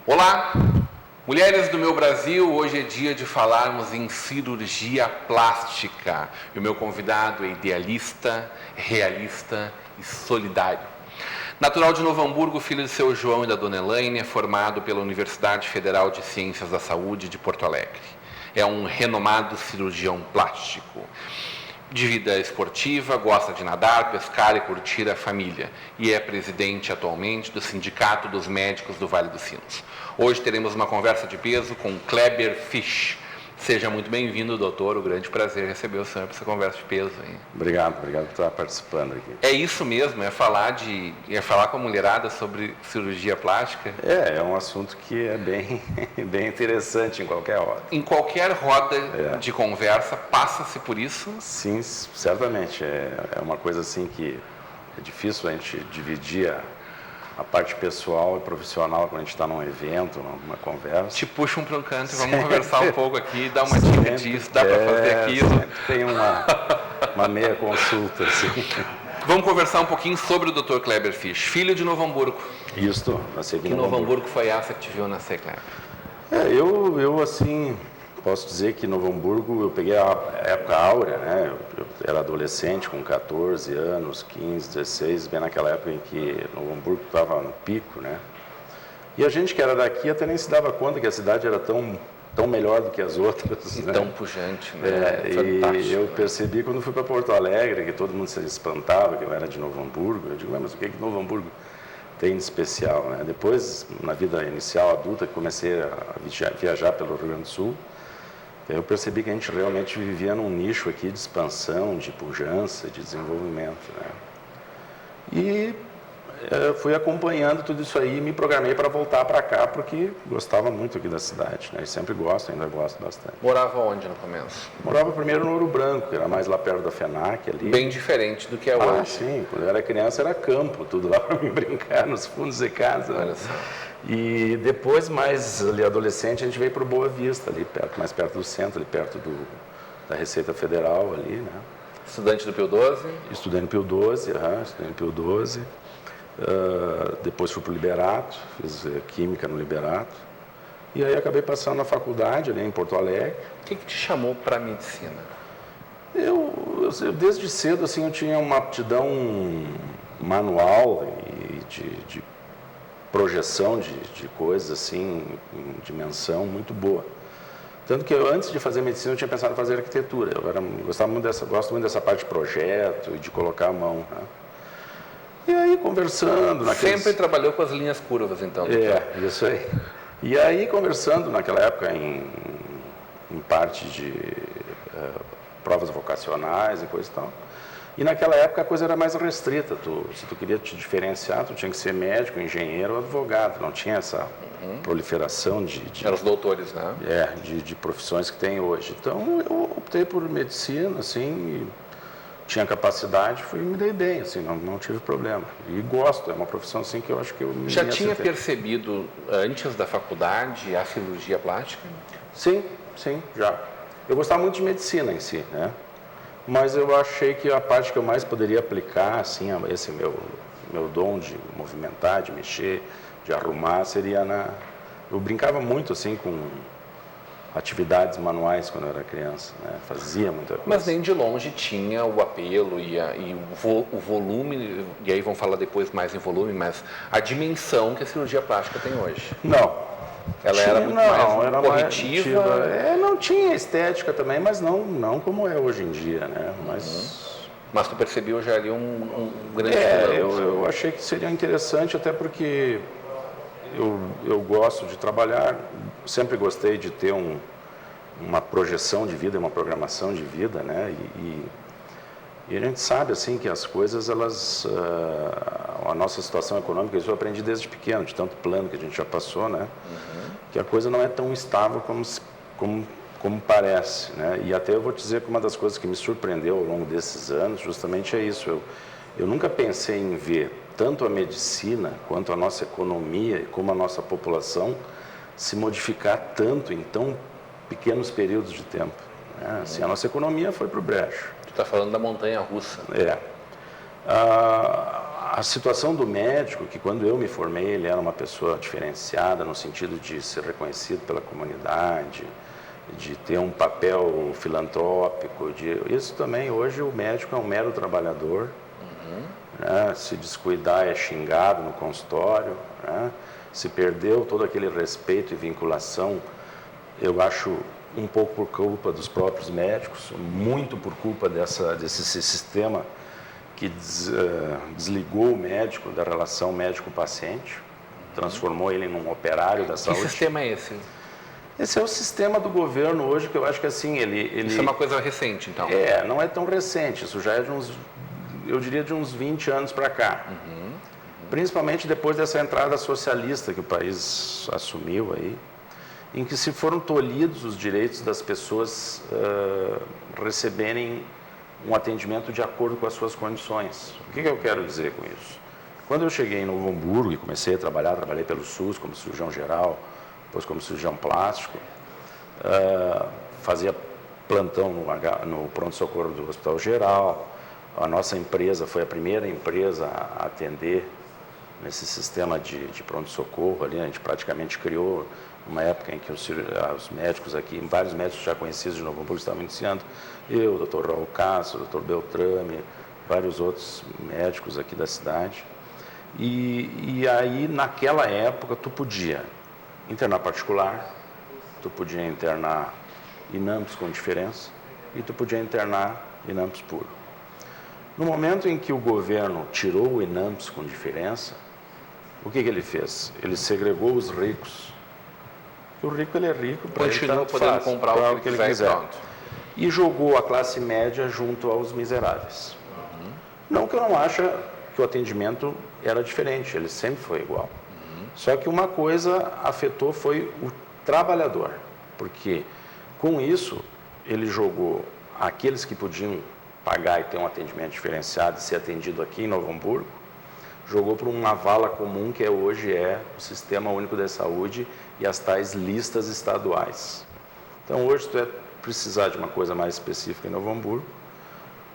Olá, mulheres do meu Brasil, hoje é dia de falarmos em cirurgia plástica. E o meu convidado é idealista, realista e solidário. Natural de Novo Hamburgo, filho de seu João e da dona Elaine, é formado pela Universidade Federal de Ciências da Saúde de Porto Alegre. É um renomado cirurgião plástico. De vida esportiva, gosta de nadar, pescar e curtir a família. E é presidente atualmente do Sindicato dos Médicos do Vale dos Sinos. Hoje teremos uma conversa de peso com Kleber Fisch. Seja muito bem-vindo, doutor. O grande prazer receber o senhor para essa conversa de peso. Hein? Obrigado por estar participando aqui. É isso mesmo? É falar com a mulherada sobre cirurgia plástica? É um assunto que é bem interessante em qualquer hora. Em qualquer roda de conversa, passa-se por isso? Sim, certamente. É uma coisa assim que é difícil a gente dividir a parte pessoal e profissional quando a gente está num evento, numa conversa. Te puxam para um canto e vamos conversar um pouco aqui, dar uma dica disso, dá para fazer aquilo. Tem uma meia consulta, assim. Vamos conversar um pouquinho sobre o Dr. Kleber Fisch, filho de Novo Hamburgo. Isso, nasci aqui em Novo Hamburgo. Foi essa que te viu nascer, Kleber? Eu assim, posso dizer que em Novo Hamburgo eu peguei a época áurea, né? Eu era adolescente com 14 anos, 15, 16, bem naquela época em que Novo Hamburgo estava no pico, né? E a gente que era daqui até nem se dava conta que a cidade era tão melhor do que as outras. E né? Tão pujante, né? E eu percebi quando fui para Porto Alegre, que todo mundo se espantava que eu era de Novo Hamburgo. Eu digo, mas o que Novo Hamburgo tem de especial, né? Depois, na vida inicial adulta, que comecei a viajar pelo Rio Grande do Sul, eu percebi que a gente realmente vivia num nicho aqui de expansão, de pujança, de desenvolvimento, né? E fui acompanhando tudo isso aí e me programei para voltar para cá, porque gostava muito aqui da cidade, né? E sempre gosto, ainda gosto bastante. Morava onde no começo? Morava primeiro no Ouro Branco, que era mais lá perto da FENAC ali. Bem diferente do que é hoje. Sim, quando eu era criança era campo, tudo lá para mim brincar nos fundos de casa. Olha só. E depois, mais ali adolescente, a gente veio para o Boa Vista, ali perto, mais perto do centro, ali perto da Receita Federal ali, né? Estudante do Pio 12? Estudei no Pio 12, estudei no Pio 12. Depois fui para o Liberato, fiz Química no Liberato. E aí acabei passando na faculdade ali em Porto Alegre. O que te chamou para a medicina? Eu desde cedo assim, eu tinha uma aptidão manual e de projeção de coisas assim, em dimensão muito boa. Tanto que eu, antes de fazer medicina, eu tinha pensado em fazer arquitetura. Gosto muito dessa parte de projeto e de colocar a mão, né? E aí, conversando... Sempre trabalhou com as linhas curvas, então? Isso aí. E aí, conversando naquela época em parte de provas vocacionais e coisa e tal. E naquela época a coisa era mais restrita. Se tu queria te diferenciar, tu tinha que ser médico, engenheiro ou advogado. Não tinha essa proliferação Eram os doutores, né? De profissões que tem hoje. Então, eu optei por medicina, assim... Tinha capacidade, me dei bem, assim, não tive problema. E gosto, é uma profissão assim que eu acho que eu me Já tinha percebido, antes da faculdade, a cirurgia plástica? Sim, já. Eu gostava muito de medicina em si, né? Mas eu achei que a parte que eu mais poderia aplicar, assim, esse meu dom de movimentar, de mexer, de arrumar, seria Eu brincava muito, assim, com atividades manuais quando eu era criança, né? Fazia muita coisa. Mas nem de longe tinha o apelo e o volume, e aí vamos falar depois mais em volume, mas a dimensão que a cirurgia plástica tem hoje. Não. Ela era muito mais corretiva. Não tinha estética também, mas não como é hoje em dia, né? Mas tu percebeu já ali um grande problema. Eu achei que seria interessante, até porque eu gosto de trabalhar, sempre gostei de ter uma projeção de vida, uma programação de vida, né? E a gente sabe, assim, que as coisas, a nossa situação econômica, isso eu aprendi desde pequeno, de tanto plano que a gente já passou, né? Que a coisa não é tão estável como como parece, né? E até eu vou te dizer que uma das coisas que me surpreendeu ao longo desses anos justamente é isso. Eu nunca pensei em ver tanto a medicina quanto a nossa economia, como a nossa população, se modificar tanto em tão pequenos períodos de tempo, né? Assim, a nossa economia foi para o brejo. Tu está falando da montanha-russa. A situação do médico, que quando eu me formei, ele era uma pessoa diferenciada no sentido de ser reconhecido pela comunidade, de ter um papel filantrópico, isso também, hoje o médico é um mero trabalhador, né? Se descuidar é xingado no consultório, né? Se perdeu todo aquele respeito e vinculação, eu acho um pouco por culpa dos próprios médicos, muito por culpa desse sistema que desligou o médico da relação médico-paciente, transformou ele num operário da saúde. Que sistema é esse? Esse é o sistema do governo hoje, que eu acho que assim, Isso é uma coisa recente, então? Não é tão recente, isso já é eu diria de uns 20 anos para cá. Principalmente depois dessa entrada socialista que o país assumiu aí, em que se foram tolhidos os direitos das pessoas receberem um atendimento de acordo com as suas condições. O que eu quero dizer com isso? Quando eu cheguei em Novo Hamburgo e comecei a trabalhei pelo SUS como cirurgião geral, depois como cirurgião plástico, fazia plantão no pronto-socorro do Hospital Geral. A nossa empresa foi a primeira empresa a atender nesse sistema de pronto-socorro ali. A gente praticamente criou uma época em que os médicos aqui, vários médicos já conhecidos de Novo Hamburgo estavam iniciando, eu, o Dr. Raul Castro, o Dr. Beltrame, vários outros médicos aqui da cidade. E aí, naquela época, tu podia internar particular, tu podia internar INAMPS com diferença e tu podia internar INAMPS puro. No momento em que o governo tirou o INAMPS com diferença, o que ele fez? Ele segregou os ricos. O rico, ele é rico, para ele continua podendo comprar o que ele quiser. E jogou a classe média junto aos miseráveis. Não que eu não ache que o atendimento era diferente, ele sempre foi igual. Só que uma coisa afetou foi o trabalhador, porque com isso ele jogou aqueles que podiam pagar e ter um atendimento diferenciado e ser atendido aqui em Novo Hamburgo, jogou para uma vala comum que hoje é o Sistema Único de Saúde e as tais listas estaduais. Então hoje, se tu precisar de uma coisa mais específica em Novo Hamburgo,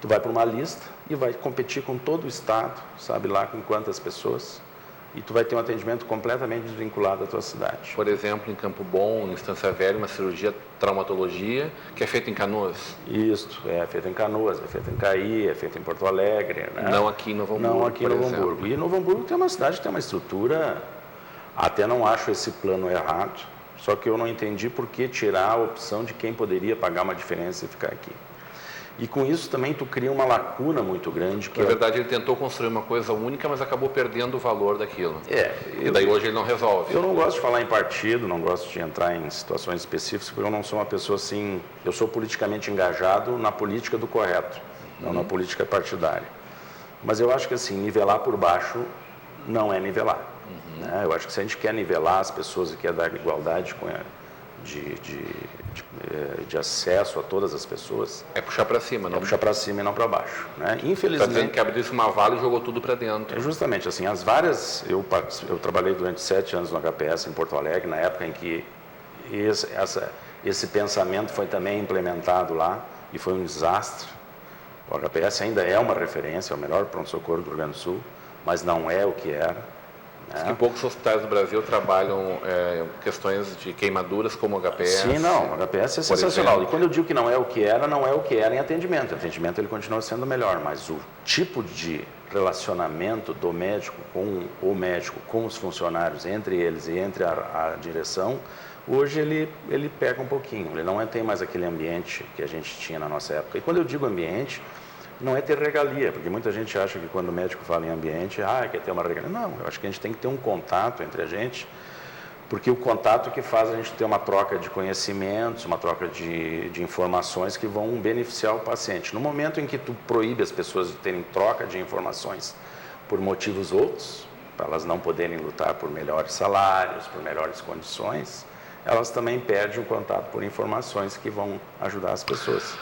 tu vai para uma lista e vai competir com todo o estado, sabe lá com quantas pessoas, e tu vai ter um atendimento completamente desvinculado da tua cidade. Por exemplo, em Campo Bom, em Estância Velha, uma cirurgia traumatologia que é feita em Canoas? Isso, é feita em Canoas, é feita em Caí, é feita em Porto Alegre. Né? Não aqui em Novo Hamburgo, não aqui em Novo Hamburgo. E Novo Hamburgo tem uma cidade que tem uma estrutura, até não acho esse plano errado, só que eu não entendi por que tirar a opção de quem poderia pagar uma diferença e ficar aqui. E com isso também tu cria uma lacuna muito grande. Na verdade, ele tentou construir uma coisa única, mas acabou perdendo o valor daquilo. E daí hoje ele não resolve. Eu não gosto de falar em partido, não gosto de entrar em situações específicas, porque eu não sou uma pessoa assim... Eu sou politicamente engajado na política do correto, não na política partidária. Mas eu acho que assim, nivelar por baixo não é nivelar. Né? Eu acho que se a gente quer nivelar as pessoas e quer dar igualdade de acesso a todas as pessoas... É puxar para cima, não? É puxar para cima e não para baixo. Né? Infelizmente... Está dizendo que abriu uma vala e jogou tudo para dentro. É justamente assim, as várias... Eu trabalhei durante 7 anos no HPS em Porto Alegre, na época em que esse pensamento foi também implementado lá e foi um desastre. O HPS ainda é uma referência, é o melhor pronto-socorro do Rio Grande do Sul, mas não é o que era. Diz que poucos hospitais do Brasil trabalham questões de queimaduras como o HPS. Sim, não, o HPS é sensacional. E quando eu digo que não é o que era em atendimento. O atendimento ele continua sendo melhor, mas o tipo de relacionamento do médico com o médico, com os funcionários, entre eles e entre a direção, hoje ele pega um pouquinho. Ele não tem mais aquele ambiente que a gente tinha na nossa época. E quando eu digo ambiente, não é ter regalia, porque muita gente acha que quando o médico fala em ambiente, quer ter uma regalia. Não, eu acho que a gente tem que ter um contato entre a gente, porque o contato que faz a gente ter uma troca de conhecimentos, uma troca de informações que vão beneficiar o paciente. No momento em que tu proíbe as pessoas de terem troca de informações por motivos outros, para elas não poderem lutar por melhores salários, por melhores condições, elas também perdem o contato por informações que vão ajudar as pessoas.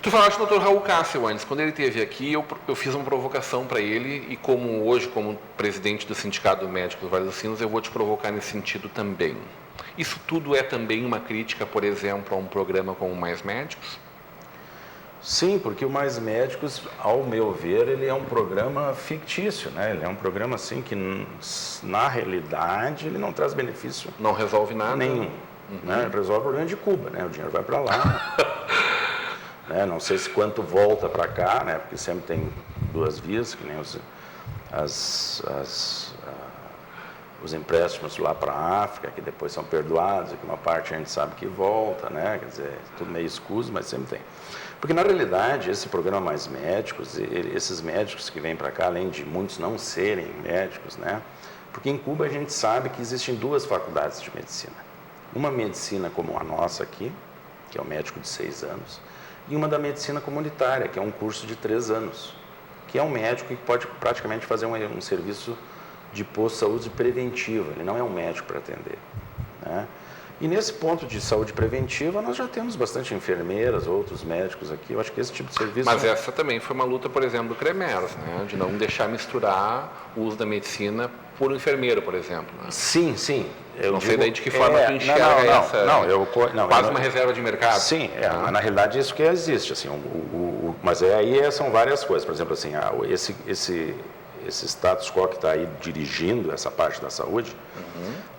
Tu falaste do Dr. Raul Cássio antes. Quando ele esteve aqui, eu fiz uma provocação para ele e hoje, como presidente do Sindicato Médico do Vale dos Sinos, eu vou te provocar nesse sentido também. Isso tudo é também uma crítica, por exemplo, a um programa como Mais Médicos? Sim, porque o Mais Médicos, ao meu ver, ele é um programa fictício, né? Ele é um programa assim que, na realidade, ele não traz benefício. Não resolve nada? Nenhum. Né? Resolve o problema de Cuba, né? O dinheiro vai para lá. Né? Não sei se quanto volta para cá, né? Porque sempre tem duas vias, que nem os empréstimos lá para a África, que depois são perdoados, e que uma parte a gente sabe que volta, né? Quer dizer, tudo meio escuso, mas sempre tem. Porque, na realidade, esse programa Mais Médicos, esses médicos que vêm para cá, além de muitos não serem médicos, né? Porque em Cuba a gente sabe que existem duas faculdades de medicina. Uma medicina como a nossa aqui, que é o médico de 6 anos, e uma da medicina comunitária, que é um curso de 3 anos, que é um médico que pode praticamente fazer um serviço de posto de saúde preventiva, ele não é um médico para atender, né? E nesse ponto de saúde preventiva, nós já temos bastante enfermeiras, outros médicos aqui, eu acho que esse tipo de serviço... Mas essa também foi uma luta, por exemplo, do CREMERS, né? De não deixar misturar o uso da medicina por um enfermeiro, por exemplo. Né? Sim, sim. Eu não sei daí de que forma tu enxerga essa... Quase uma reserva de mercado. Sim, mas na realidade isso que existe, assim, mas aí são várias coisas, por exemplo, assim, esse status quo que está aí dirigindo essa parte da saúde,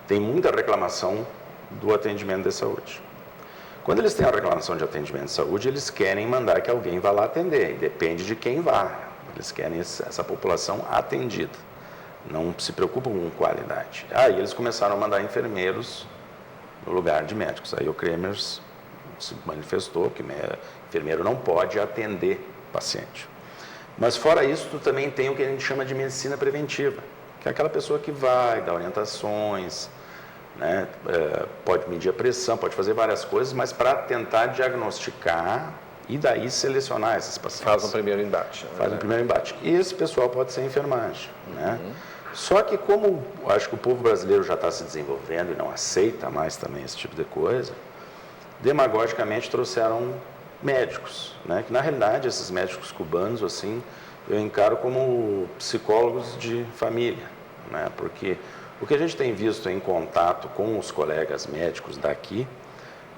tem muita reclamação do atendimento de saúde. Quando eles têm a reclamação de atendimento de saúde, eles querem mandar que alguém vá lá atender, e depende de quem vá. Eles querem essa população atendida, não se preocupam com qualidade. Aí eles começaram a mandar enfermeiros no lugar de médicos. Aí o CREMERS se manifestou que enfermeiro não pode atender paciente. Mas fora isso, tu também tem o que a gente chama de medicina preventiva, que é aquela pessoa que vai dar orientações, né? Pode medir a pressão, pode fazer várias coisas, mas para tentar diagnosticar e daí selecionar esses pacientes. Faz um primeiro embate. Faz um primeiro embate. E esse pessoal pode ser enfermagem, né? Só que como acho que o povo brasileiro já está se desenvolvendo e não aceita mais também esse tipo de coisa, demagogicamente trouxeram médicos, né? Que na realidade esses médicos cubanos, assim, eu encaro como psicólogos de família, né? Porque o que a gente tem visto em contato com os colegas médicos daqui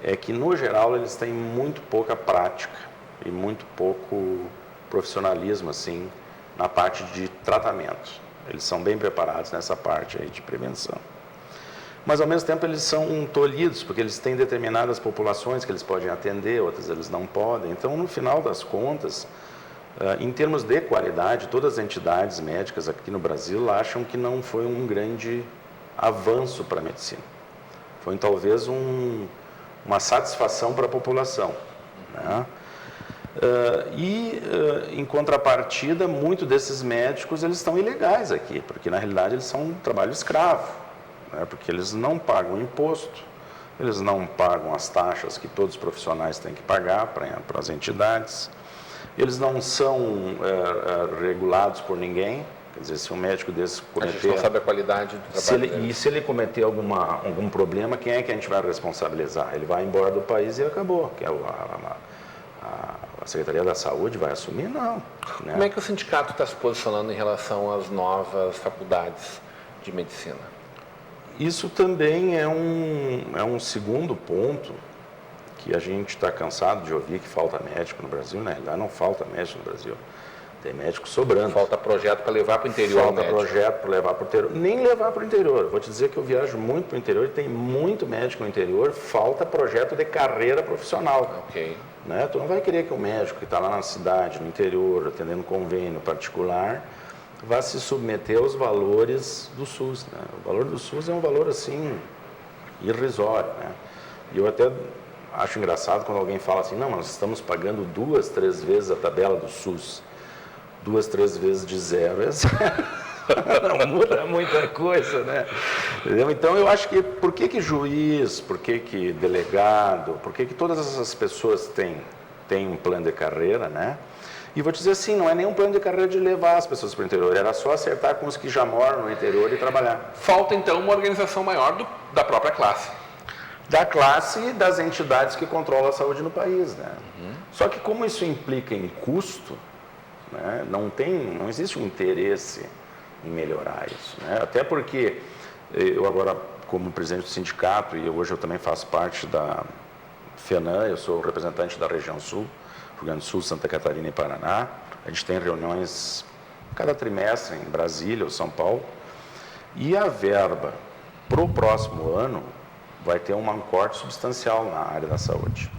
é que, no geral, eles têm muito pouca prática e muito pouco profissionalismo, assim, na parte de tratamento. Eles são bem preparados nessa parte aí de prevenção. Mas, ao mesmo tempo, eles são tolhidos, porque eles têm determinadas populações que eles podem atender, outras eles não podem. Então, no final das contas, em termos de qualidade, todas as entidades médicas aqui no Brasil acham que não foi um grande avanço para a medicina. Foi talvez uma satisfação para a população, né? Em contrapartida, muitos desses médicos eles estão ilegais aqui, porque na realidade eles são um trabalho escravo, né? Porque eles não pagam imposto, eles não pagam as taxas que todos os profissionais têm que pagar para as entidades. Eles não são regulados por ninguém, quer dizer, se um médico desse cometer... A gente não sabe a qualidade do trabalho E se ele cometer algum problema, quem é que a gente vai responsabilizar? Ele vai embora do país e acabou. Que a Secretaria da Saúde vai assumir? Não. Né? Como é que o sindicato está se posicionando em relação às novas faculdades de medicina? Isso também é um segundo ponto que a gente está cansado de ouvir que falta médico no Brasil. Na realidade, não falta médico no Brasil. Tem médico sobrando. Falta projeto para levar para o interior. Falta projeto para levar para o interior. Nem levar para o interior. Vou te dizer que eu viajo muito para o interior e tem muito médico no interior. Falta projeto de carreira profissional. Ok. Né? Tu não vai querer que o médico que está lá na cidade, no interior, atendendo convênio particular, vá se submeter aos valores do SUS. Né? O valor do SUS é um valor, assim, irrisório. Né? E eu até acho engraçado quando alguém fala assim, não, nós estamos pagando 2, 3 vezes a tabela do SUS. 2, 3 vezes de zero é zero. Não muda muita coisa, né? Entendeu? Então, eu acho que, por que juiz, por que delegado, por que todas essas pessoas têm um plano de carreira, né? E vou te dizer assim, não é nenhum plano de carreira de levar as pessoas para o interior, era só acertar com os que já moram no interior e trabalhar. Falta, então, uma organização maior da própria classe. da classe e das entidades que controlam a saúde no país, né? Só que como isso implica em custo, né, não existe um interesse em melhorar isso, né? Até porque eu agora, como presidente do sindicato, e hoje eu também faço parte da FENAM, eu sou representante da região sul, Rio Grande do Sul, Santa Catarina e Paraná. A gente tem reuniões cada trimestre em Brasília ou São Paulo. E a verba para o próximo ano vai ter um corte substancial na área da saúde.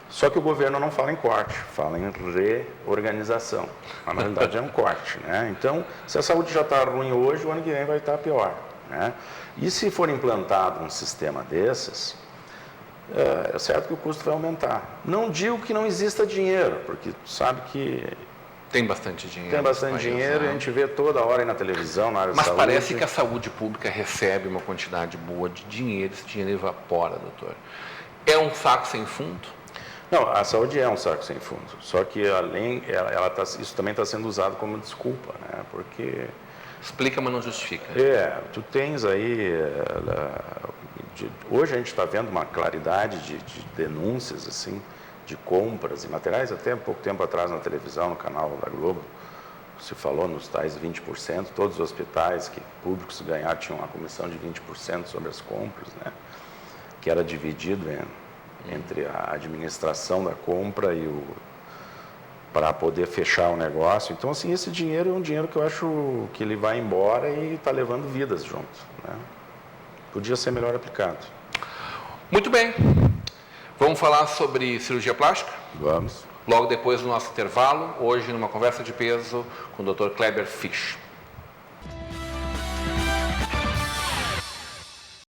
Só que o governo não fala em corte, fala em reorganização. Mas, na realidade, é um corte, né? Então, se a saúde já está ruim hoje, o ano que vem vai estar pior, né? E se for implantado um sistema desses, é certo que o custo vai aumentar. Não digo que não exista dinheiro, porque tu sabe que tem bastante dinheiro. Tem bastante dinheiro, e a gente vê toda hora aí na televisão, na área Mas de saúde. Mas parece que a saúde pública recebe uma quantidade boa de dinheiro, esse dinheiro evapora, doutor. É um saco sem fundo? Não, a saúde é um saco sem fundo. Só que isso também está sendo usado como desculpa, né? Porque... Explica, mas não justifica. Tu tens aí... Hoje a gente está vendo uma claridade de denúncias, assim, de compras e materiais. Até pouco tempo atrás na televisão, no canal da Globo, se falou nos tais 20%, todos os hospitais públicos tinham uma comissão de 20% sobre as compras, né? Que era dividido entre a administração da compra para poder fechar o negócio. Então, assim, esse dinheiro é um dinheiro que eu acho que ele vai embora e está levando vidas junto, né? Podia ser melhor aplicado. Muito bem. Vamos falar sobre cirurgia plástica? Vamos. Logo depois do nosso intervalo, hoje numa conversa de peso com o Dr. Kleber Fisch.